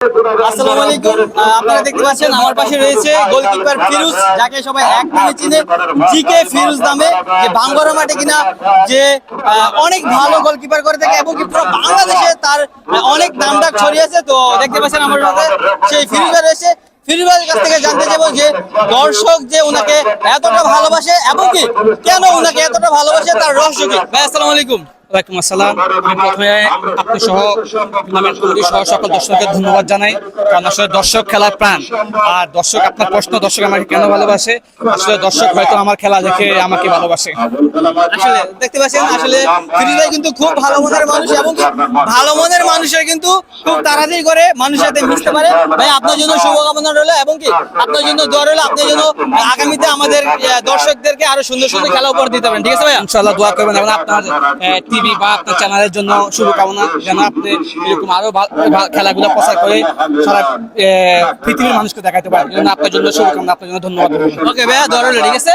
আসসালামু আলাইকুম। আপনারা দেখতে পাচ্ছেন আমার পাশে রয়েছে গোলকিপার ফিরোজ, যাকে সবাই এক নামে চিনে, জিকে ফিরোজ নামে, যে ভাঙ্গরা মাঠে কিনা যে অনেক ভালো গোলকিপার করে থাকে এবং কি পুরো বাংলাদেশে তার অনেক নামডাক ছড়িয়েছে। তো দেখতে পাচ্ছেন আমার সাথে সেই ফিরোজ রয়েছে। ফিরোজ ভাইয়ের কাছ থেকে জানতে চাইবো যে দর্শক যে উনাকে এতটা ভালোবাসে এবং কি কেন উনাকে এতটা ভালোবাসে, তার রহস্য কি। ভাই আসসালামু আলাইকুম। ওয়ালাইকুম আসসালাম। আমি প্রথমে আপনি সহ টুর্নামেন্ট কমিটি সহ সকল দর্শককে ধন্যবাদ জানাই, কারণ আসলে দর্শক খেলার প্রাণ। আর দর্শক, আপনার প্রশ্ন দর্শক আমাকে কেন ভালোবাসে, আসলে দর্শক হয়তো আমার খেলা দেখে আমাকে ভালোবাসে। আসলে দেখতে পাচ্ছেন, আসলে ফিরোজ ভাই কিন্তু খুব ভালো মনের মানুষ এবং কি ভালো মনের মানুষের কিন্তু খুব তাড়াতাড়ি করে মানুষের সাথে মিশতে পারে। ভাই আপনার জন্য শুভকামনা রইলো এবং কি আপনার জন্য দোয়া রইলো, আপনার জন্য আগামীতে আমাদের দর্শকদেরকে আরো সুন্দর সুন্দর খেলা উপহার দিতে পারেন। ঠিক আছে ভাই, ইনশাআল্লাহ দোয়া করবেন এবং আপনার টিভি বা আপনার চ্যানেলের জন্য শুভকামনা, যেন আপনি এরকম আরো খেলাগুলো প্রচার করে সারা পৃথিবীর মানুষকে দেখাতে পারেন। আপনার জন্য শুভকামনা, আপনার জন্য ধন্যবাদ। ওকে ভাইয়া, দোয়া রইলো। ঠিক আছে।